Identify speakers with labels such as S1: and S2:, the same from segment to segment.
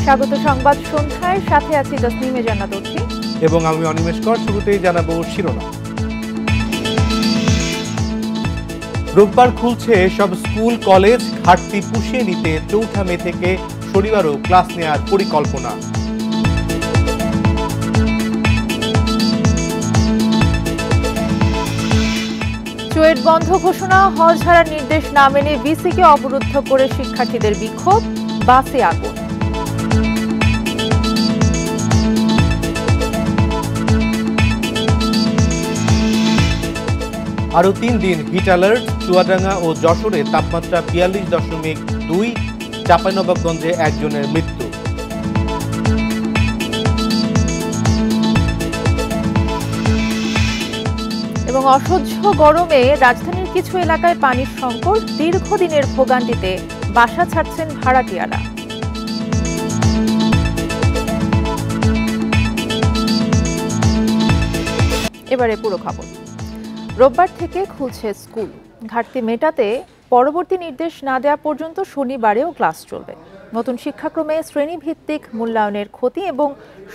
S1: স্বাগত সংবাদ সন্ধ্যায়, সাথে আছি তসনিমে জান্নাত অর্থী
S2: এবং আমি অনিমেষ কর। শুরুতেই জানাবো শিরোনাম। রোববার খুলছে সব স্কুল কলেজ, ঘাটতি পুষিয়ে নিতে ৪ঠা মে থেকে শনিবারও ক্লাস নেওয়ার পরিকল্পনা।
S1: চুয়েট বন্ধ ঘোষণা, হল ছাড়ার নির্দেশ না মেনে ভিসিকে অবরুদ্ধ করে শিক্ষার্থীদের বিক্ষোভ, বাসে আগুন।
S2: আরও ৩ দিন হিট অ্যালার্ট, চুয়াডাঙ্গা ও যশোরে তাপমাত্রা ৪২.২, চাঁপাইনবাবগঞ্জে একজনের মৃত্যু।
S1: এবং অসহ্য গরমে রাজধানীর কিছু এলাকায় পানির সংকট, দীর্ঘদিনের ভোগান্তিতে বাসা ছাড়ছেন ভাড়াটিয়ারা। এবারে পুরো খবর। রোববার থেকে খুলছে স্কুল। ঘাটতি মেটাতে পরবর্তী নির্দেশ না দেওয়া পর্যন্ত শনিবারেও ক্লাস চলবে। নতুন শিক্ষাক্রমে শ্রেণীভিত্তিক মূল্যায়নের ক্ষতি এবং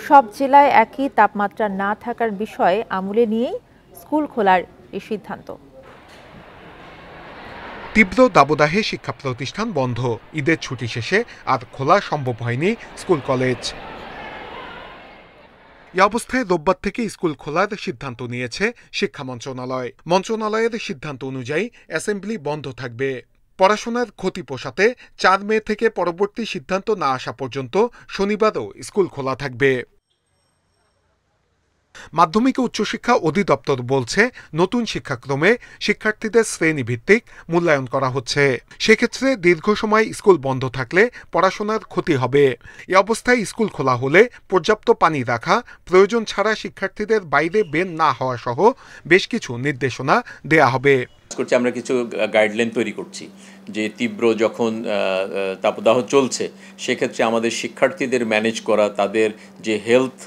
S1: সব জেলায় একই তাপমাত্রা না থাকার বিষয়ে আমলে নিয়েই স্কুল খোলার এই সিদ্ধান্ত।
S3: তীব্র দাবদাহে শিক্ষা প্রতিষ্ঠান বন্ধ। ঈদের ছুটি শেষে আর খোলা সম্ভব হয়নি স্কুল কলেজ। এই অবস্থায় রোববার থেকে স্কুল খোলার সিদ্ধান্ত নিয়েছে শিক্ষা মন্ত্রণালয়। মন্ত্রণালয়ের সিদ্ধান্ত অনুযায়ী অ্যাসেম্বলি বন্ধ থাকবে। পড়াশোনার ক্ষতি পোষাতে ৪ মে থেকে পরবর্তী সিদ্ধান্ত না আসা পর্যন্ত শনিবারও স্কুল খোলা থাকবে। মাধ্যমিক ও উচ্চশিক্ষা অধিদপ্তর বলছে, নতুন শিক্ষাক্রমে শিক্ষার্থীদের শ্রেণীভিত্তিক মূল্যায়ন করা হচ্ছে। সেক্ষেত্রে দীর্ঘ সময় স্কুল বন্ধ থাকলে পড়াশোনার ক্ষতি হবে। এ অবস্থায় স্কুল খোলা হলে পর্যাপ্ত পানি রাখা, প্রয়োজন ছাড়া শিক্ষার্থীদের বাইরে বের না হওয়া সহ বেশ কিছু নির্দেশনা দেয়া হবে।
S4: আমরা কিছু গাইডলাইন তৈরি করছি যে তীব্র যখন তাপদাহ চলছে সেক্ষেত্রে আমাদের শিক্ষার্থীদের ম্যানেজ করা, তাদের যে হেলথ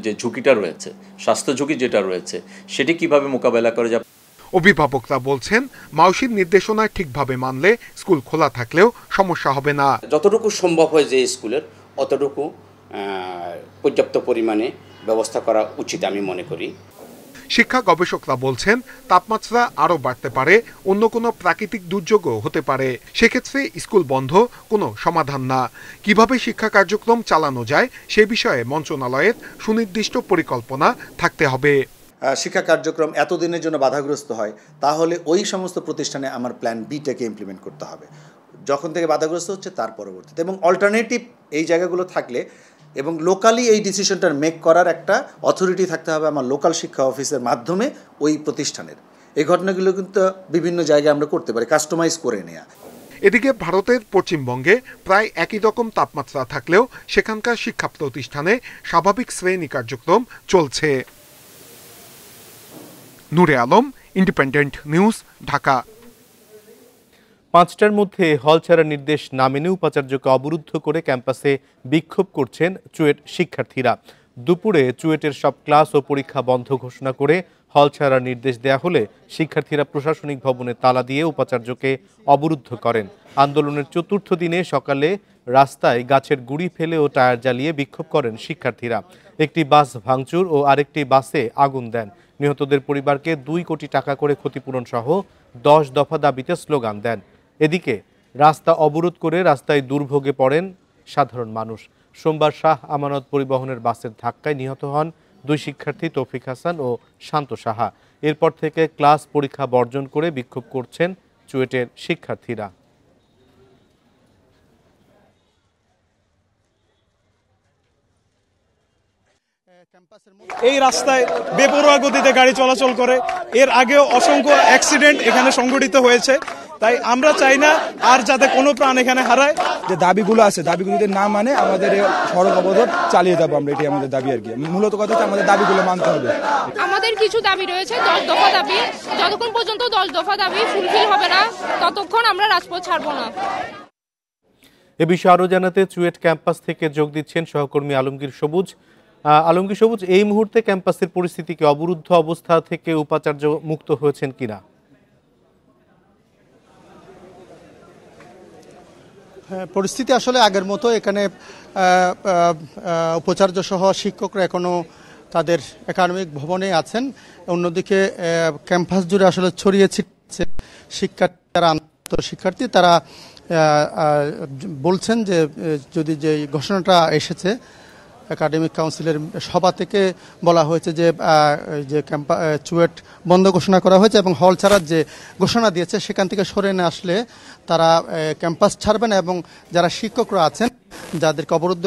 S4: যে ঝুঁকিটা রয়েছে, স্বাস্থ্য ঝুঁকি যেটা রয়েছে, সেটি কিভাবে মোকাবেলা করা যাবে।
S3: অভিভাবকরা বলছেন, মাউসির নির্দেশনা ঠিকভাবে মানলে স্কুল খোলা থাকলেও সমস্যা হবে না।
S5: যতটুকু সম্ভব হয় যে স্কুলের অতটুকু পর্যাপ্ত পরিমাণে ব্যবস্থা করা উচিত আমি মনে করি।
S3: শিক্ষা গবেষকরা বলছেন, তাপমাত্রা আরও বাড়তে পারে, অন্য কোনো প্রাকৃতিক দুর্যোগও হতে পারে। সেক্ষেত্রে স্কুল বন্ধ কোনো সমাধান না। কিভাবে শিক্ষা কার্যক্রম চালানো যায় সে বিষয়ে মন্ত্রণালয়ের সুনির্দিষ্ট পরিকল্পনা থাকতে হবে।
S6: শিক্ষা কার্যক্রম এতদিনের জন্য বাধাগ্রস্ত হয়, তাহলে ওই সমস্ত প্রতিষ্ঠানে আমার প্ল্যান বিটাকে ইমপ্লিমেন্ট করতে হবে যখন থেকে বাধাগ্রস্ত হচ্ছে তার পরবর্তীতে, এবং অল্টারনেটিভ এই জায়গাগুলো থাকলে এবং লোকালি এই ডিসিশনটা মেক করার একটা অথরিটি থাকতে হবে আমার লোকাল শিক্ষা অফিসের মাধ্যমে ওই প্রতিষ্ঠানের। এই ঘটনাগুলো কিন্তু বিভিন্ন জায়গায় আমরা করতে পারি, কাস্টমাইজ করে নেওয়া।
S3: এদিকে ভারতের পশ্চিমবঙ্গে প্রায় একই রকম তাপমাত্রা থাকলেও সেখানকার শিক্ষা প্রতিষ্ঠানে স্বাভাবিক শ্রেণী কার্যক্রম চলছে। নূরে আলম, ইন্ডিপেন্ডেন্ট নিউজ, ঢাকা।
S2: ৫টার মধ্যে হল ছাড়ার নির্দেশ না মেনে উপাচার্যকে অবরুদ্ধ করে ক্যাম্পাসে বিক্ষোভ করছেন চুয়েট শিক্ষার্থীরা। দুপুরে চুয়েটের সব ক্লাস ও পরীক্ষা বন্ধ ঘোষণা করে হল ছাড়ার নির্দেশ দেয়া হলে শিক্ষার্থীরা প্রশাসনিক ভবনে তালা দিয়ে উপাচার্যকে অবরুদ্ধ করেন। আন্দোলনের ৪র্থ দিনে সকালে রাস্তায় গাছের গুঁড়ি ফেলে ও টায়ার জ্বালিয়ে বিক্ষোভ করেন শিক্ষার্থীরা। একটি বাস ভাঙচুর ও আরেকটি বাসে আগুন দেন। নিহতদের পরিবারকে ২ কোটি টাকা করে ক্ষতিপূরণ সহ ১০ দফা দাবিতে স্লোগান দেন। এদিকে রাস্তা অবরোধ করে রাস্তায় দুর্ভোগে পড়েন সাধারণ মানুষ। সোমবার শাহ আমানত পরিবহনের বাসের ধাক্কায় নিহত হন 2 শিক্ষার্থী তৌফিক হাসান ও শান্ত সাহা। এরপর থেকে ক্লাস পরীক্ষা বর্জন করে বিক্ষোভ করছেন চুয়েটের শিক্ষার্থীরা।
S7: এই রাস্তায় বেপরোয়া গতিতে গাড়ি চলাচল করে। এর আগেও অসংখ্য অ্যাক্সিডেন্ট এখানে সংঘটিত হয়েছে। তাই আমরা চাই না আর যাতে কোনো প্রাণ এখানে হারায়।
S8: যে দাবিগুলো আছে, দাবিগুলোতে না মানে আমাদের সড়ক অবরোধ চালিয়ে যাবো আমরা, এটাই আমাদের দাবি আর কি। মূলত কথা হচ্ছে আমাদের দাবিগুলো মানতে হবে।
S9: আমাদের কিছু দাবি রয়েছে, 10 দফা দাবি। যতক্ষণ পর্যন্ত 10 দফা দাবি ফুলফিল হবে না ততক্ষণ আমরা রাজপথ ছাড়বো না।
S2: এ বিষয়ে আরও জানাতে চুয়েট ক্যাম্পাস থেকে যোগ দিচ্ছেন সহকর্মী আলমগীর সবুজ। আলমগীর সবুজ, এই মুহূর্তে ক্যাম্পাসের পরিস্থিতি কি? অবরুদ্ধ অবস্থা থেকে উপাচার্য মুক্ত হয়েছেন কিনা?
S10: পরিস্থিতি আসলে আগের মতো। এখানে উপাচার্য সহ শিক্ষকরা এখনো তাদের একাডেমিক ভবনে আছেন। অন্যদিকে ক্যাম্পাস জুড়ে আসলে ছড়িয়ে ছিটছে শিক্ষার্থী তারা বলছেন যে যদি যে ঘোষণাটা এসেছে একাডেমিক কাউন্সিলের সভা থেকে বলা হয়েছে যে চুয়েট বন্ধ ঘোষণা করা হয়েছে এবং হল ছাড়ার যে ঘোষণা দিয়েছে সেখান থেকে সরে না আসলে তারা ক্যাম্পাস ছাড়বেন এবং যারা শিক্ষকরা আছেন যাদেরকে অবরুদ্ধ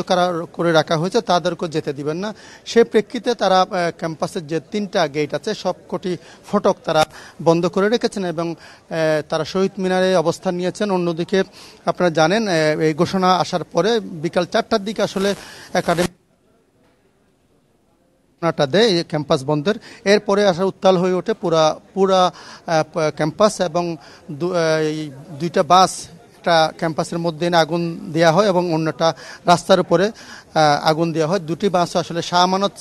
S10: করে রাখা হয়েছে তাদেরকেও যেতে দিবেন না। সে প্রেক্ষিতে তারা ক্যাম্পাসের যে 3টা গেট আছে সবকটি ফটক তারা বন্ধ করে রেখেছেন এবং তারা শহীদ মিনারে অবস্থান নিয়েছেন। অন্যদিকে আপনারা জানেন এই ঘোষণা আসার পরে বিকাল 4টার দিকে আসলে একাডেমি দেয় ক্যাম্পাস বন্ধের। এরপরে আসলে উত্তাল হয়ে ওঠে পুরা ক্যাম্পাস এবং 2টা বাস একটা ক্যাম্পাসের মধ্যে এনে আগুন দেওয়া হয় এবং অন্যটা রাস্তার উপরে আগুন দেওয়া হয়। 2টি বাস আসলে শাহ আমানত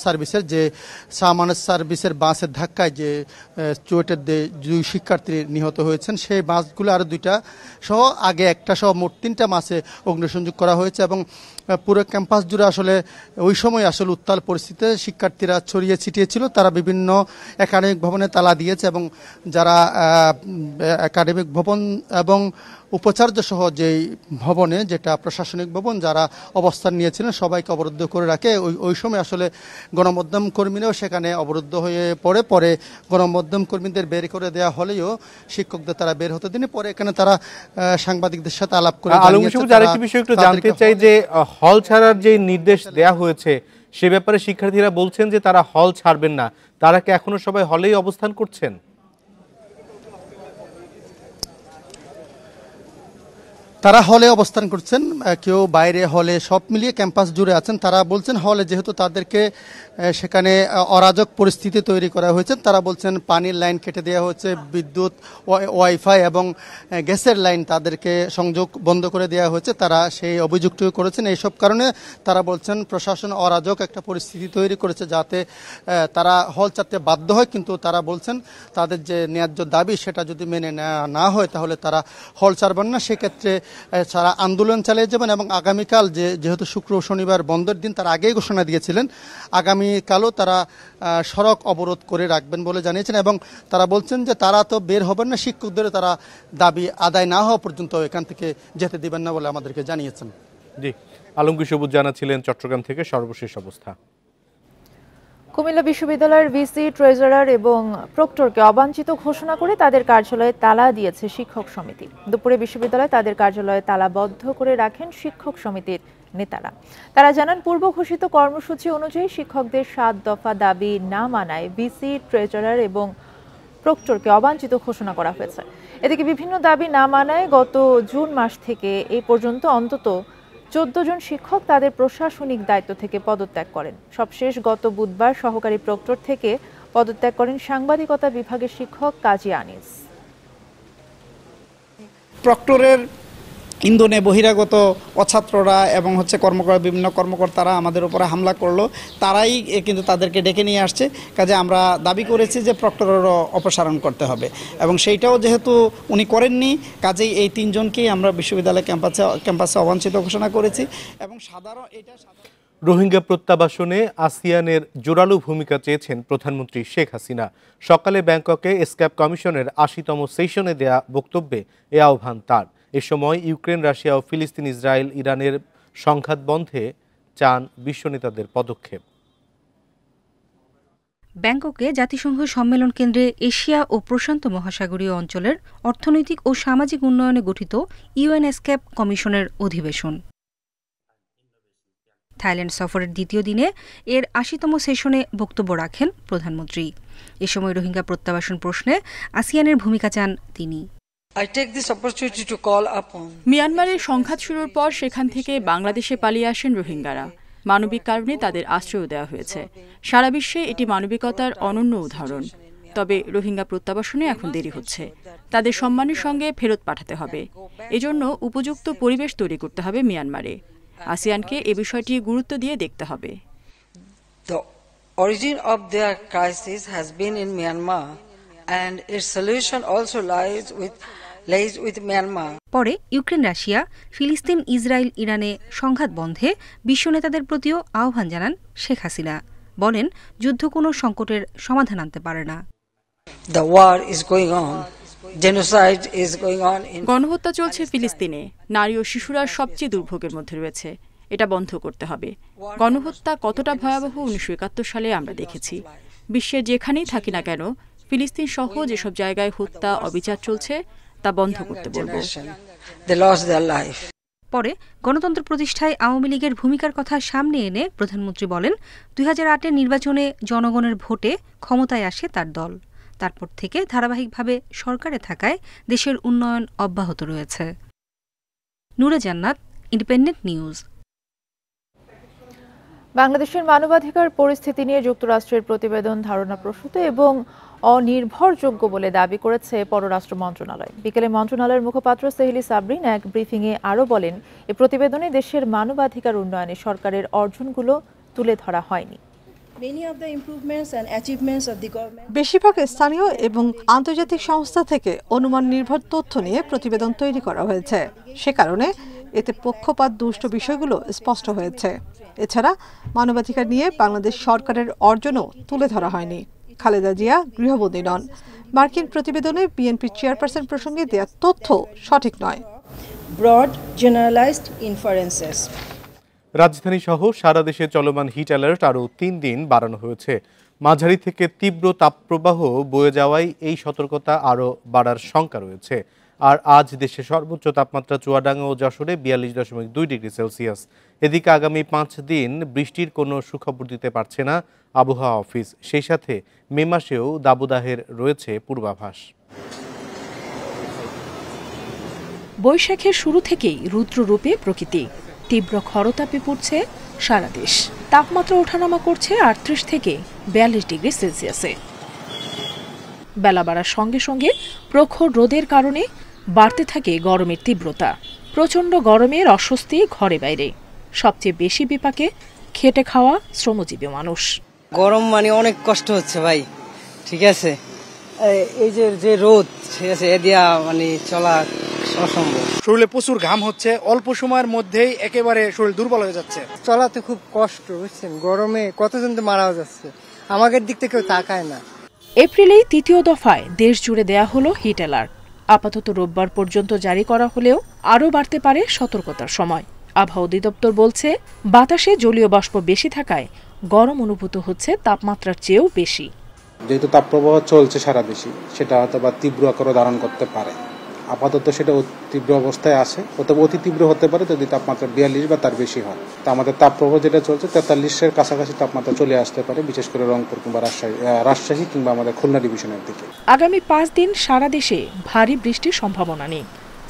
S10: সার্ভিসের বাসের ধাক্কায় যে চুয়েটের 2 শিক্ষার্থী নিহত হয়েছেন সেই বাসগুলো আরও 2টা সহ আগে একটা সহ মোট 3টা বাসে অগ্নিসংযোগ করা হয়েছে এবং পুরো ক্যাম্পাস জুড়ে আসলে ওই সময় আসলে উত্তাল পরিস্থিতিতে শিক্ষার্থীরা ছড়িয়ে ছিটিয়ে ছিল। তারা বিভিন্ন একাডেমিক ভবনে তালা দিয়েছে এবং যারা একাডেমিক ভবন এবং উপাচার্য সহ যেই ভবনে যেটা প্রশাসনিক ভবন যারা অবস্থান নিয়েছিলেন সবাইকে অবরুদ্ধ করে রাখে। ওই সময় আসলে গণমাধ্যম কর্মীরাও সেখানে অবরুদ্ধ হয়ে পরে গণমাধ্যম কর্মীদের বের করে দেওয়া হলেও শিক্ষকদের তারা বের হতে দিনে পরে এখানে তারা সাংবাদিকদের সাথে আলাপ করে
S2: আরেকটি বিষয় একটু জানতে চাই যে হল ছাড়ার যে নির্দেশ দেয়া হয়েছে সে ব্যাপারে শিক্ষার্থীরা বলছেন যে তারা হল ছাড়বেন না। তারা কি এখনো সবাই হলেই অবস্থান করছেন?
S10: তারা হলে অবস্থান করছেন, কেউ বাইরে হলে, সব মিলিয়ে ক্যাম্পাস জুড়ে আছেন। তারা বলছেন হলে যেহেতু তাদেরকে সেখানে অরাজক পরিস্থিতি তৈরি করা হয়েছে, তারা বলছেন পানির লাইন কেটে দেওয়া হয়েছে, বিদ্যুৎ, ওয়াইফাই এবং গ্যাসের লাইন তাদেরকে সংযোগ বন্ধ করে দেওয়া হয়েছে। তারা সেই অভিযোগটি করেছেন। এইসব কারণে তারা বলছেন প্রশাসন অরাজক একটা পরিস্থিতি তৈরি করেছে যাতে তারা হল ছাড়তে বাধ্য হয়। কিন্তু তারা বলছেন তাদের যে ন্যায্য দাবি সেটা যদি মেনে না হয় তাহলে তারা হল ছাড়বেন না। সেক্ষেত্রে তারা আন্দোলন চালিয়ে যাবেন এবং আগামীকাল যেহেতু শুক্র শনিবার বন্ধের দিন তারা আগেই ঘোষণা দিয়েছিলেন, আগামীকালও তারা সড়ক অবরোধ করে রাখবেন বলে জানিয়েছেন এবং তারা বলছেন যে তারা তো বের হবেন না, শিক্ষকদের তারা দাবি আদায় না হওয়া পর্যন্ত এখান থেকে যেতে দিবেন না বলে আমাদেরকে জানিয়েছেন।
S2: জি, আলমগীর সবুজ জানাচ্ছিলেন চট্টগ্রাম থেকে সর্বশেষ অবস্থা।
S1: কুমিল্লা বিশ্ববিদ্যালয়ের ভিসি, ট্রেজারার এবং প্রক্টরকে অবাঞ্ছিত ঘোষণা করে তাদের কার্যালয়ে তালা দিয়েছে শিক্ষক সমিতি। দুপুরে বিশ্ববিদ্যালয়ে তাদের কার্যালয়ে তালাবদ্ধ করে রাখেন শিক্ষক সমিতির নেতারা। তারা জানান পূর্ব ঘোষিত কর্মসূচি অনুযায়ী শিক্ষকদের 7 দফা দাবি না মানায় ভিসি, ট্রেজারার এবং প্রক্টরকে অবাঞ্ছিত ঘোষণা করা হয়েছে। এদিকে বিভিন্ন দাবি না মানায় গত জুন মাস থেকে এই পর্যন্ত অন্তত 14 জন শিক্ষক তাদের প্রশাসনিক দায়িত্ব থেকে পদত্যাগ করেন। সবশেষ গত বুধবার সহকারী প্রক্টর থেকে পদত্যাগ করেন সাংবাদিকতা বিভাগের শিক্ষক কাজী আনিস।
S11: প্রক্টরের ইন্ধনে বহিরাগত অছাত্ররা এবং বিভিন্ন কর্মকর্তারা আমাদের উপরে হামলা করলো। তারাই কিন্তু তাদেরকে ডেকে নিয়ে আসছে। কাজে আমরা দাবি করেছি যে প্রক্টরেরও অপসারণ করতে হবে এবং সেইটাও যেহেতু উনি করেননি, কাজেই এই 3 জনকেই আমরা বিশ্ববিদ্যালয় ক্যাম্পাসে অবাঞ্ছিত ঘোষণা করেছি এবং
S2: রোহিঙ্গা প্রত্যাবাসনে আসিয়ানের জোরালো ভূমিকা চেয়েছেন প্রধানমন্ত্রী শেখ হাসিনা। সকালে ব্যাংককে এসক্যাপ কমিশনের 80তম সেশনে দেয়া বক্তব্যে এ আহ্বান তার। এ সময় ইউক্রেন, রাশিয়া ও ফিলিস্তিন, ইসরায়েল, ইরানের সংঘাত বন্ধে চান বিশ্ব নেতাদের পদক্ষেপ।
S12: ব্যাংককে জাতিসংঘ সম্মেলন কেন্দ্রে এশিয়া ও প্রশান্ত মহাসাগরীয় অঞ্চলের অর্থনৈতিক ও সামাজিক উন্নয়নে গঠিত ইউএন এসক্যাপ কমিশনের অধিবেশন। থাইল্যান্ড সফরের দ্বিতীয় দিনে এর 80তম সেশনে বক্তব্য রাখেন প্রধানমন্ত্রী। এ সময় রোহিঙ্গা প্রত্যাবাসন প্রশ্নে আসিয়ানের ভূমিকা চান তিনি।
S13: মিয়ানমারের সংঘাত শুরুর পর সেখান থেকে বাংলাদেশে পালিয়ে আসেন রোহিঙ্গারা। মানবিক কারণে তাদের আশ্রয় দেওয়া হয়েছে। সারা বিশ্বে এটি মানবিকতার অনন্য উদাহরণ। তবে রোহিঙ্গা প্রত্যাবাসনে এখন দেরি হচ্ছে। তাদের সম্মানের সঙ্গে ফেরত পাঠাতে হবে। এজন্য উপযুক্ত পরিবেশ তৈরি করতে হবে মিয়ানমারে। আসিয়ানকে এ বিষয়টি গুরুত্ব দিয়ে দেখতে হবে।
S14: The origin of their crisis has been in Myanmar and its solution also lies with Myanmar.
S12: পরে ইউক্রেন রাশিয়া, ফিলিস্তিন ইসরায়েল ইরানে সংঘাত বন্ধে বিশ্ব নেতাদের প্রতিও আহ্বান জানান শেখ হাসিনা। বলেন, যুদ্ধ কোনো সংকটের সমাধান আনতে পারে না।
S14: The war is going on. Genocide is going on in
S13: গণহত্যা চলছে ফিলিস্তিনে। নারী ও শিশুরা সবচেয়ে দুর্ভোগের মধ্যে রয়েছে। এটা বন্ধ করতে হবে। গণহত্যা কতটা ভয়াবহ 1971 সালে আমরা দেখেছি। বিশ্বের যেখানেই থাকি না কেন, ফিলিস্তিন সহ যেসব জায়গায় হত্যা অবিচার চলছে তা বন্ধ করতে বলব।
S14: they lost their life.
S12: পরে গণতন্ত্র প্রতিষ্ঠায় আওয়ামী লীগের ভূমিকার কথা সামনে এনে প্রধানমন্ত্রী বলেন, 2008-এর নির্বাচনে জনগণের ভোটে ক্ষমতায় আসে তার দল। তারপর থেকে ধারাবাহিকভাবে সরকারে থাকায় দেশের উন্নয়ন অব্যাহত রয়েছে। নূরে জান্নাত, ইন্ডিপেন্ডেন্ট নিউজ।
S1: বাংলাদেশের মানবাধিকার পরিস্থিতি নিয়ে যুক্তরাষ্ট্রের প্রতিবেদন ধারণাপ্রসূত এবং অনির্ভরযোগ্য বলে দাবি করেছে পররাষ্ট্র মন্ত্রণালয়। বিকেলে মন্ত্রণালয়ের মুখপাত্র সেহেলি সাবরিন এক ব্রিফিংয়ে আরও বলেন, এই প্রতিবেদনে দেশের মানবাধিকার উন্নয়নে সরকারের অর্জনগুলো তুলে ধরা হয়নি।
S15: বেশিরভাগ স্থানীয় এবং আন্তর্জাতিক সংস্থা থেকে অনুমান নির্ভর তথ্য নিয়ে প্রতিবেদন তৈরি করা হয়েছে। সে কারণে এতে পক্ষপাত দুষ্ট বিষয়গুলো স্পষ্ট হয়েছে। এছাড়া মানবাধিকার নিয়ে বাংলাদেশ সরকারের অর্জনও তুলে ধরা হয়নি। খালেদা জিয়া গৃহবন্দী নন। মার্কিন প্রতিবেদনে বিএনপির চেয়ারপারসন প্রসঙ্গে দেওয়া তথ্য সঠিক নয়।
S16: Broad generalized inferences.
S2: রাজধানী সহ সারা দেশে চলমান হিট অ্যালার্ট আরও 3 দিন বাড়ানো হয়েছে। মাঝারি থেকে তীব্র তাপপ্রবাহ বয়ে যাওয়ায় এই সতর্কতা আরও বাড়ার শঙ্কা রয়েছে। আর আজ দেশে সর্বোচ্চ তাপমাত্রা চুয়াডাঙ্গা ও যশোরে 42.2 ডিগ্রি সেলসিয়াস। এদিকে আগামী 5 দিন বৃষ্টির কোনো সুখবর দিতে পারছে না আবহাওয়া অফিস। সেই সাথে মে মাসেও দাবদাহের রয়েছে পূর্বাভাস।
S17: বৈশাখের শুরু থেকেই রুদ্ররূপে প্রকৃতি। তীব্র খরতাপে পড়ছে সারা দেশ। তাপমাত্রা ওঠানামা করছে 38 থেকে 42 ডিগ্রি সেলসিয়াসে। বেলা বাড়ার সঙ্গে সঙ্গে প্রখর রোদের কারণে বাড়তে থাকে গরমের তীব্রতা। প্রচণ্ড গরমের অস্বস্তি ঘরে বাইরে। সবচেয়ে বেশি বিপাকে খেটে খাওয়া শ্রমজীবী মানুষ।
S18: গরম মানে অনেক কষ্ট হচ্ছে ভাই, ঠিক আছে। এই যে রোদ, ঠিক আছে, এ দিয়া মানে চলা অসম্ভব।
S11: শরীরে প্রচুর ঘাম হচ্ছে, অল্প সময়ের মধ্যেই একেবারে শরীর দুর্বল হয়ে যাচ্ছে।
S18: চলাতে খুব কষ্ট, বুঝছেন। গরমে কতজন তো মারাও যাচ্ছে, আমাদের দিক থেকে কেউ তাকায় না।
S17: এপ্রিলেই 3য় দফায় দেশ জুড়ে দেয়া হলো হিট অ্যালার্ট। আপাতত রোববার পর্যন্ত জারি করা হলেও আরও বাড়তে পারে সতর্কতার সময়। আবহাওয়া অধিদপ্তর বলছে, বাতাসে জলীয় বাষ্প বেশি থাকায় গরম অনুভূত হচ্ছে তাপমাত্রার চেয়েও বেশি।
S19: যেহেতু তাপপ্রবাহ চলছে সারা দেশে, সেটা হয়তো বা তীব্র আকারে ধারণ করতে পারে। আপাতত সেটা তীব্র অবস্থায় আছে, অথবা অতি তীব্র হতে পারে যদি তাপমাত্রা 42 বা তার বেশি হয়। তা আমাদের তাপপ্রবাহ যেটা চলছে 43-এর কাছাকাছি তাপমাত্রা চলে আসতে পারে, বিশেষ করে রংপুর কিংবা রাজশাহী কিংবা আমাদের খুলনা ডিভিশনের দিকে।
S17: আগামী 5 দিন সারা দেশে ভারী বৃষ্টির সম্ভাবনা নেই।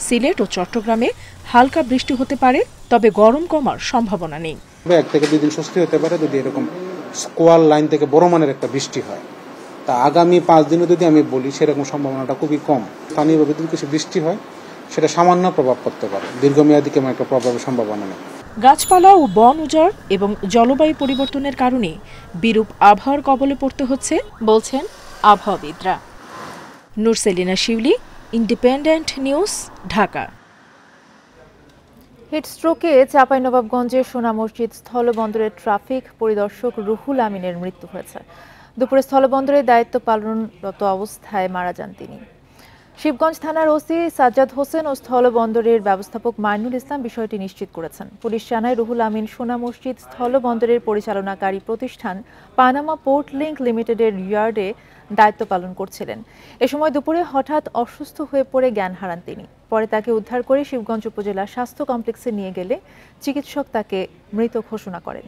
S17: সিলেট ও চট্টগ্রামে হালকা বৃষ্টি হতে পারে, তবে গরম কমার সম্ভাবনা নেই।
S19: 1 থেকে 2 দিন স্বস্তি হতে পারে যদি এরকম স্কোয়াল লাইন থেকে বড় মানের একটা বৃষ্টি হয়। তা আগামী 5 দিনে যদি আমি বলি, সেরকম সম্ভাবনাটা খুবই কম। স্থানীয়ভাবে যদি কিছু বৃষ্টি হয়, সেটা সামান্য প্রভাব পড়তে পারে, দীর্ঘমেয়াদী কেমন একটা প্রভাবের সম্ভাবনা নেই।
S17: গাছপালা ও বন উজাড় এবং জলবায়ু পরিবর্তনের কারণে বিরূপ আবহাওয়ার কবলে পড়তে হচ্ছে বলছেন আবহাওয়াবিদরা। নুরসেলিনা শিউলি, ইন্ডিপেন্ডেন্ট নিউজ, ঢাকা।
S1: হিটস্ট্রোকে চাঁপাইনবাবগঞ্জের সোনা মসজিদ স্থলবন্দরের ট্রাফিক পরিদর্শক রুহুল আমিনের মৃত্যু হয়েছে। দুপুরে স্থলবন্দরে দায়িত্ব পালনরত অবস্থায় মারা যান তিনি। শিবগঞ্জ থানার ওসি সাজ্জাদ হোসেন ও স্থলবন্দরের ব্যবস্থাপক মাইনুল ইসলাম বিষয়টি নিশ্চিত করেছেন। পুলিশ জানায়, রুহুল আমিন সোনা মসজিদ স্থলবন্দরের পরিচালনাকারী প্রতিষ্ঠান পানামা পোর্ট লিংক লিমিটেডের ইয়ার্ডে দায়িত্ব পালন করছিলেন। এ সময় দুপুরে হঠাৎ অসুস্থ হয়ে পড়ে জ্ঞান হারান তিনি। পরে তাকে উদ্ধার করে শিবগঞ্জ উপজেলা স্বাস্থ্য কমপ্লেক্সে নিয়ে গেলে চিকিৎসক তাকে মৃত ঘোষণা করেন।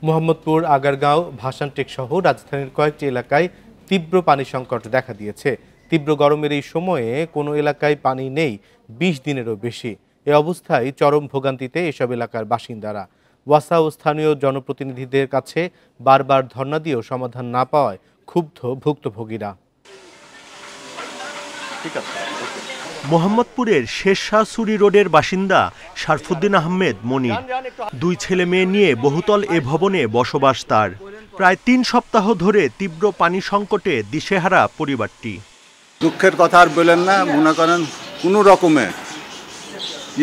S2: মোহাম্মদপুর, আগারগাঁও, ভাসানটেক সহ রাজধানীর কয়েকটি এলাকায় তীব্র পানি সংকট দেখা দিয়েছে। তীব্র গরমের এই সময়ে কোনো এলাকায় পানি নেই 20 দিনেরও বেশি। এ অবস্থায় চরম ভোগান্তিতে এসব এলাকার বাসিন্দারা। ওয়াসা ও স্থানীয় জনপ্রতিনিধিদের কাছে বারবার ধর্ণা দিয়েও সমাধান না পাওয়ায় ক্ষুব্ধ ভুক্তভোগীরা।
S20: ঠিক আছে। মোহাম্মদপুরের শেরশাহ সুরি রোডের বাসিন্দা শারফুদ্দিন আহমেদ মনির। 2 ছেলে মেয়ে নিয়ে বহুতল এ ভবনে বসবাস তার। প্রায় 3 সপ্তাহ ধরে তীব্র পানি সংকটে দিশেহারা পরিবারটি।
S21: দুঃখের কথা আর বলেন না, মনে করেন কোনো রকমে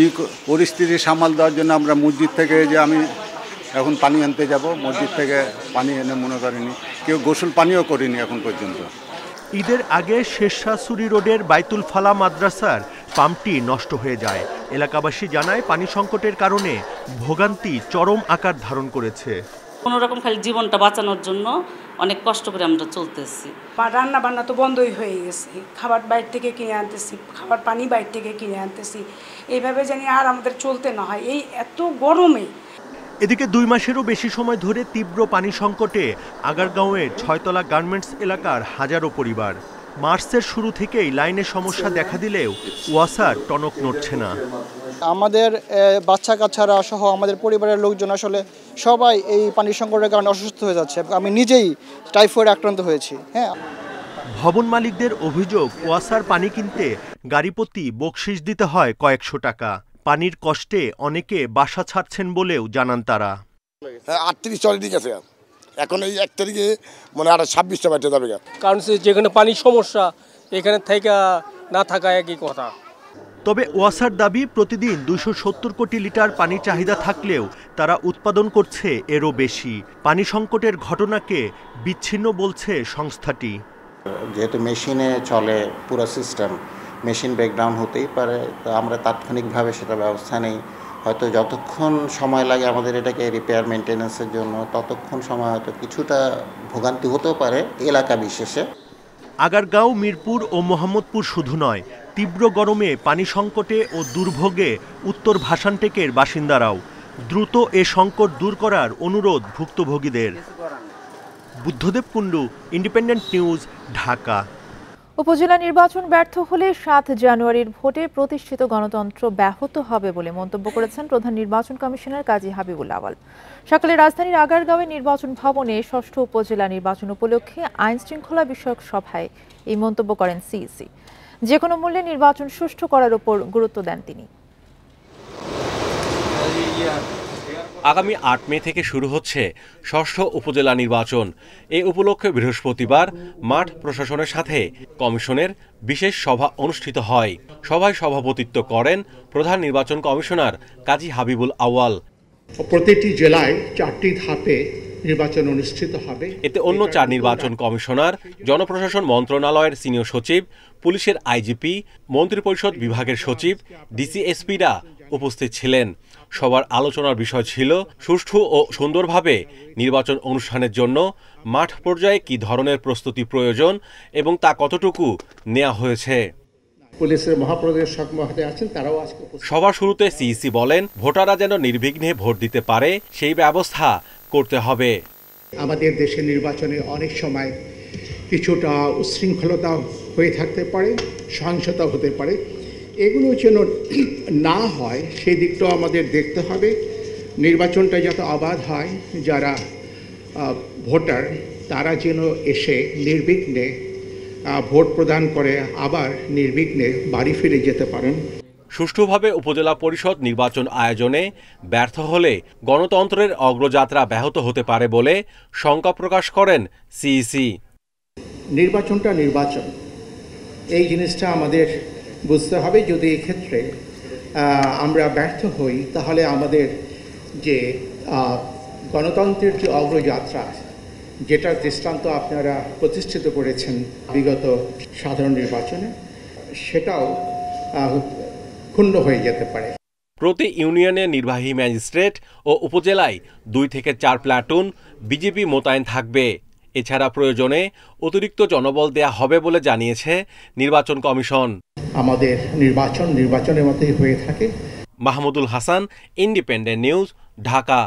S21: এই পরিস্থিতি সামাল দেওয়ার জন্য আমরা মসজিদ থেকে যে আমি এখন পানি আনতে যাব, মসজিদ থেকে পানি এনে মনে করিনি, কেউ গোসল পানিও করিনি এখন পর্যন্ত।
S20: ঈদের আগে শেরশাহ সুরি রোডের বাইতুল ফালা মাদ্রাসার পাম্পটি নষ্ট হয়ে যায়। এলাকাবাসী জানায় পানি সংকটের কারণে ভোগান্তি চরম আকার ধারণ করেছে।
S22: কোনো রকম খালি জীবনটা বাঁচানোর জন্য অনেক কষ্ট করে আমরা চলতেছি।
S23: রান্না বান্না তো বন্ধই হয়ে গেছে, খাবার বাইরে থেকে কিনে আনতেছি, খাবার পানি বাইরে থেকে কিনে আনতেছি, এইভাবে জানি আর আমাদের চলতে না হয় এই এত গরমে।
S20: এদিকে 2 মাসেরও বেশি সময় ধরে তীব্র পানি সংকটে আগারগাঁওয়ের 6তলা গার্মেন্টস এলাকার হাজারো পরিবার। মার্চের শুরু থেকেই লাইনের সমস্যা দেখা দিলেও ওয়াসার টনক নড়ছে না।
S24: আমাদের বাচ্চা কাচ্চারা সহ আমাদের পরিবারের লোকজন আসলে সবাই এই পানি সংকটের কারণে অসুস্থ হয়ে যাচ্ছে। আমি নিজেই টাইফয়েড আক্রান্ত হয়েছি। হ্যাঁ,
S20: ভবন মালিকদের অভিযোগ ওয়াসার পানি কিনতে গাড়িপ্রতি বকশিশ দিতে হয় কয়েকশো টাকা। পানির কষ্টে অনেকে বাসা ছাড়ছেন বলেও জানান তারা।
S25: 38 চলে গেছে, এখন এই 1 তারিখে মনে আর 26টা বাড়তে যাবে।
S26: কারণ যেখানে পানির সমস্যা এখানে থেকে না থাকা একই কথা।
S20: তবে ওয়াসার দাবি প্রতিদিন 270 কোটি লিটার পানির চাহিদা থাকলেও তারা উৎপাদন করছে এরও বেশি। পানি সংকটের ঘটনাকে বিচ্ছিন্ন বলছে সংস্থাটি।
S27: যেহেতু মেশিনে চলে পুরো সিস্টেম, মেশিন ব্রেকডাউন হতেই পারে, তো আমরা তাৎক্ষণিকভাবে সেটা ব্যবস্থা নেই। হয়তো যতক্ষণ সময় লাগে আমাদের এটাকে রিপেয়ার মেনটেন্যান্সের জন্য, ততক্ষণ সময় হয়তো কিছুটা ভোগান্তি হতেও পারে এলাকা বিশেষে।
S20: আগারগাঁও, মিরপুর ও মোহাম্মদপুর শুধু নয়, তীব্র গরমে পানি সংকটে ও দুর্ভোগে উত্তর ভাসানটেকের বাসিন্দারাও। দ্রুত এ সংকট দূর করার অনুরোধ ভুক্তভোগীদের। Buddhadeb Kundu, Independent News, Dhaka.
S1: উপজেলা নির্বাচন ব্যর্থ হলে 7 জানুয়ারির ভোটে প্রতিষ্ঠিত গণতন্ত্র ব্যাহত হবে বলে মন্তব্য করেছেন প্রধান নির্বাচন কমিশনার কাজী হাবিবুল আওয়াল। সকালে রাজধানীর আগারগাঁওয়ে নির্বাচন ভবনে 6ষ্ঠ উপজেলা নির্বাচন উপলক্ষে আইন শৃঙ্খলা বিষয়ক সভায় এই মন্তব্য করেন সিইসি। যে কোনো মূল্যে নির্বাচন সুষ্ঠু করার উপর গুরুত্ব দেন তিনি।
S28: আগামী 8 মে থেকে শুরু হচ্ছে 6ষ্ঠ উপজেলা নির্বাচন। এ উপলক্ষে বৃহস্পতিবার মাঠ প্রশাসনের সাথে কমিশনের বিশেষ সভা অনুষ্ঠিত হয়। সভায় সভাপতিত্ব করেন প্রধান নির্বাচন কমিশনার কাজী হাবিবুল আওয়াল।
S29: প্রতিটি জেলায় 4টি ধাপে নির্বাচন অনুষ্ঠিত হবে।
S28: এতে অন্য 4 নির্বাচন কমিশনার, জনপ্রশাসন মন্ত্রণালয়ের সিনিয়র সচিব, পুলিশের আইজিপি, মন্ত্রিপরিষদ বিভাগের সচিব, ডিসিএসপিরা উপস্থিত ছিলেন। সবার আলোচনার বিষয় ছিল সুষ্ঠু ও সুন্দরভাবে নির্বাচন অনুষ্ঠানের জন্য মাঠ পর্যায়ে কী ধরনের প্রস্তুতি প্রয়োজন এবং তা কতটুকু নেওয়া হয়েছে।
S29: পুলিশের মহাপরিদর্শক মহোদয় আছেন, তারাও আজকে।
S28: সবার শুরুতে সিইসি বলেন, ভোটাররা যেন নির্বিঘ্নে ভোট দিতে পারে সেই ব্যবস্থা করতে হবে।
S29: আমাদের দেশের নির্বাচনে অনেক সময় কিছুটা উচ্ছৃঙ্খলতা হয়ে থাকতে পারে, সহিংসতা হতে পারে, এগুলো যেন না হয় সেই দিকটাও আমাদের দেখতে হবে। নির্বাচনটা যাতে অবাধ হয়, যারা ভোটার তারা যেন এসে নির্বিঘ্নে ভোট প্রদান করে আবার নির্বিঘ্নে বাড়ি ফিরে যেতে পারেন।
S28: সুষ্ঠুভাবে উপজেলা পরিষদ নির্বাচন আয়োজনে ব্যর্থ হলে গণতন্ত্রের অগ্রযাত্রা ব্যাহত হতে পারে বলে শঙ্কা প্রকাশ করেন সিইসি।
S29: নির্বাচনটা নির্বাচন, এই জিনিসটা আমাদের বুঝতে হবে। যদি এক্ষেত্রে আমরা ব্যর্থ হই তাহলে আমাদের যে গণতন্ত্রের যে অগ্রযাত্রা, যেটার দৃষ্টান্ত আপনারা প্রতিষ্ঠিত করেছেন বিগত সাধারণ নির্বাচনে, সেটাও ক্ষুণ্ণ হয়ে যেতে পারে।
S28: প্রতি ইউনিয়নে নির্বাহী ম্যাজিস্ট্রেট ও উপজেলায় 2 থেকে 4 প্লাটুন বিজিবি মোতায়েন থাকবে। এছাড়া প্রয়োজনে অতিরিক্ত জনবল দেয়া হবে বলে জানিয়েছে নির্বাচন কমিশন।
S29: আমাদের নির্বাচনের মতোই হয়ে থাকে।
S28: Mahmudul Hasan, independent News, Dhaka.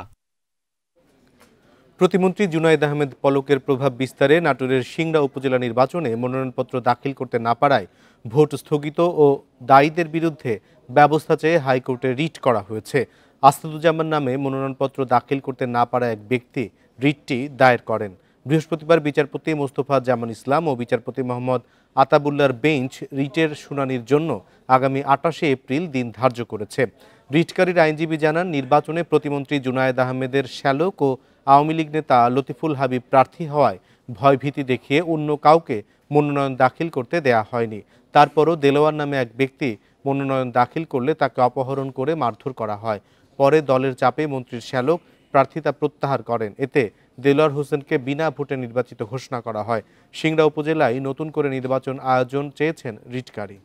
S2: প্রতিমন্ত্রী জুনায়েদ আহমেদ পলকের প্রভাব বিস্তারে নাটোরের সিংড়া উপজেলা নির্বাচনে মনোনয়নপত্র দাখিল করতে না পারায় ভোট স্থগিত ও দায়ীদের বিরুদ্ধে ব্যবস্থা চেয়ে হাইকোর্টে রিট করা হয়েছে। আসাদুজ্জামান নামে মনোনয়নপত্র দাখিল করতে না পারা এক ব্যক্তি রিটটি দায়ের করেন। বৃহস্পতিবার বিচারপতি মোস্তফা জামান ইসলাম ও বিচারপতি মোহাম্মদ আতাবুল্লাহর বেঞ্চ রিটের শুনানির জন্য আগামী 28শে এপ্রিল দিন ধার্য করেছে। রিটকারীর আইনজীবী জানান, নির্বাচনে প্রতিমন্ত্রী জুনায়েদ আহমেদের শ্যালক ও আওয়ামী লীগ নেতা লতিফুল হাবিব প্রার্থী হওয়ায় ভয়ভীতি দেখিয়ে অন্য কাউকে মনোনয়ন দাখিল করতে দেয়া হয়নি। তারপরও দেলোয়ার নামে এক ব্যক্তি মনোনয়ন দাখিল করলে তাকে অপহরণ করে মারধর করা হয়। পরে দলের চাপে মন্ত্রীর শ্যালক প্রার্থিতা প্রত্যাহার করেন। এতে দেলোয়ার হোসেনকে বিনা ভোটে নির্বাচিত ঘোষণা করা হয়। সিংড়া উপজেলায় নতুন করে নির্বাচন আয়োজন চেয়েছেন রিটকারী।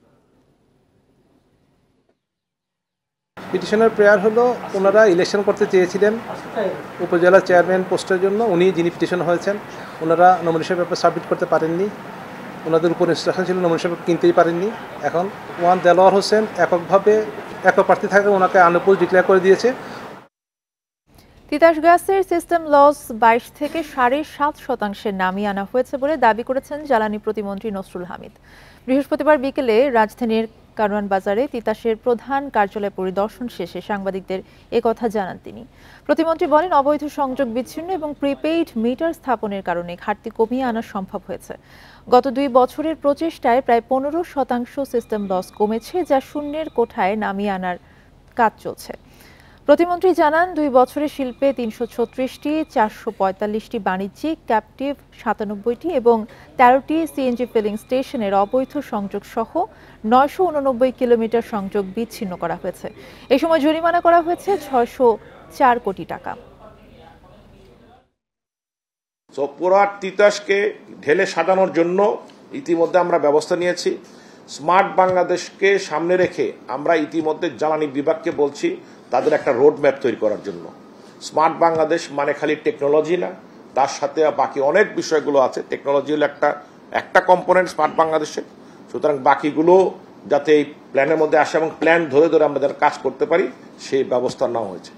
S3: পিটিশনের প্রেয়ার হলো, ওনারা ইলেকশন করতে চেয়েছিলেন উপজেলা চেয়ারম্যান পোস্টের জন্য, উনি যিনি পিটিশন হয়েছেন ওনারা নমিনেশন পেপার সাবমিট করতে পারেননি। ওনাদের উপর ইনস্ট্রাকশন ছিল নমিনেশন পেপার কিনতেই পারেননি। এখন দেলোয়ার হোসেন এককভাবে একক প্রার্থী থাকে, ওনাকে আনঅপোজ ডিক্লেয়ার করে দিয়েছে।
S1: তিতাস গ্যাসের সিস্টেম লস 22 থেকে 7.5% নামিয়ে আনা হয়েছে বলে দাবি করেছেন জ্বালানি প্রতিমন্ত্রী নসরুল হামিদ। বৃহস্পতিবার বিকেলে রাজধানীর কারওয়ান বাজারে তিতাসের প্রধান কার্যালয় পরিদর্শন শেষে সাংবাদিকদের একথা জানান তিনি। প্রতিমন্ত্রী বলেন, অবৈধ সংযোগ বিচ্ছিন্ন এবং প্রিপেইড মিটার স্থাপনের কারণে ঘাটতি কমিয়ে আনা সম্ভব হয়েছে। গত 2 বছরের প্রচেষ্টায় প্রায় 15% সিস্টেম লস কমেছে, যা শূন্যের কোঠায় নামিয়ে আনার কাজ চলছে। প্রতিমন্ত্রী জানান, 2 বছরে শিল্পে 336টি, 445টি বাণিজ্যিক, ক্যাপটিভ 97টি এবং 13টি সিএনজি ফিলিং স্টেশনের অবৈধ সংযোগ সহ 989 কিলোমিটার সংযোগ বিচ্ছিন্ন করা হয়েছে। এই সময় জরিমানা করা হয়েছে 604 কোটি টাকা।
S4: পুরা তিতাসকে ঢেলে সাজানোর জন্য ইতিমধ্যে আমরা ব্যবস্থা নিয়েছি। স্মার্ট বাংলাদেশকে সামনে রেখে আমরা ইতিমধ্যে জ্বালানি বিভাগকে বলছি তাদের একটা রোড ম্যাপ তৈরি করার জন্য। স্মার্ট বাংলাদেশ মানে খালি টেকনোলজি না, তার সাথে বাকি অনেক বিষয়গুলো আছে। টেকনোলজি হলো একটা কম্পোনেন্ট স্মার্ট বাংলাদেশে, সুতরাং বাকিগুলো যাতে এই প্ল্যানের মধ্যে আসে এবং প্ল্যান ধরে ধরে আমরা কাজ করতে পারি সেই ব্যবস্থা নেওয়া হয়েছে।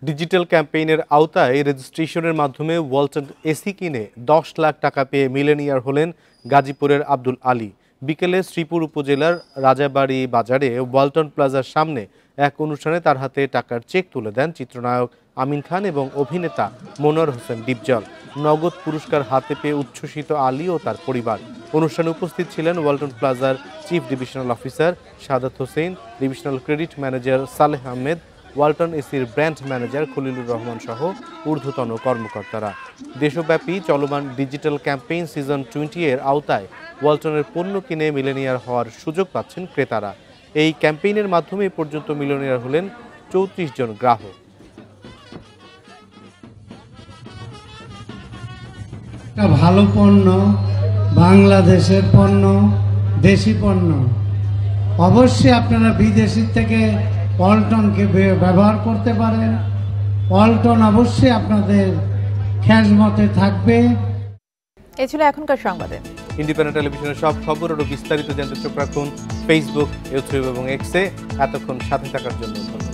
S2: ডিজিটাল ক্যাম্পেইনের আওতায় রেজিস্ট্রেশনের মাধ্যমে ওয়ালটন এসি কিনে 10 লাখ টাকা পেয়ে মিলেনিয়ার হলেন গাজীপুরের আব্দুল আলী। বিকেলে শ্রীপুর উপজেলার রাজাবাড়ি বাজারে ওয়ালটন প্লাজার সামনে এক অনুষ্ঠানে তার হাতে টাকার চেক তুলে দেন চিত্রনায়ক আমিন খান এবং অভিনেতা মনোয়ার হোসেন ডিপজল। নগদ পুরস্কার হাতে পেয়ে উচ্ছ্বসিত আলী ও তার পরিবার। অনুষ্ঠানে উপস্থিত ছিলেন ওয়ালটন প্লাজার chief divisional officer Sadat Hossain, divisional credit manager Saleh Ahmed, Walton এসির ব্র্যান্ড ম্যানেজার খলিলুর রহমান সহ ঊর্ধ্বতন কর্মকর্তারা। দেশব্যাপী চলমান ডিজিটাল ক্যাম্পেইন সিজন 20 এর আওতায় ওয়ালটনের পণ্য কিনে মিলেনিয়ার হওয়ার সুযোগ পাচ্ছেন ক্রেতারা। এই ক্যাম্পেইনের মাধ্যমে এ পর্যন্ত মিলেনিয়ার হলেন 34 জন গ্রাহক।
S5: ভালো পণ্য, বাংলাদেশের পণ্য, দেশি পণ্য, অবশ্যই আপনারা বিদেশি থেকে ওয়ালটনকে ব্যবহার করতে পারেন। ওয়ালটন অবশ্যই আপনাদের খেজমতে থাকবে।
S1: এই ছিল এখনকার সংবাদে।
S2: ইন্ডিপেন্ডেন্ট টেলিভিশনের সব খবর ও বিস্তারিত জানতে চোখ রাখুন ফেসবুক, ইউটিউব এবং এক্সে। এতক্ষণ সাথে থাকার জন্য ধন্যবাদ।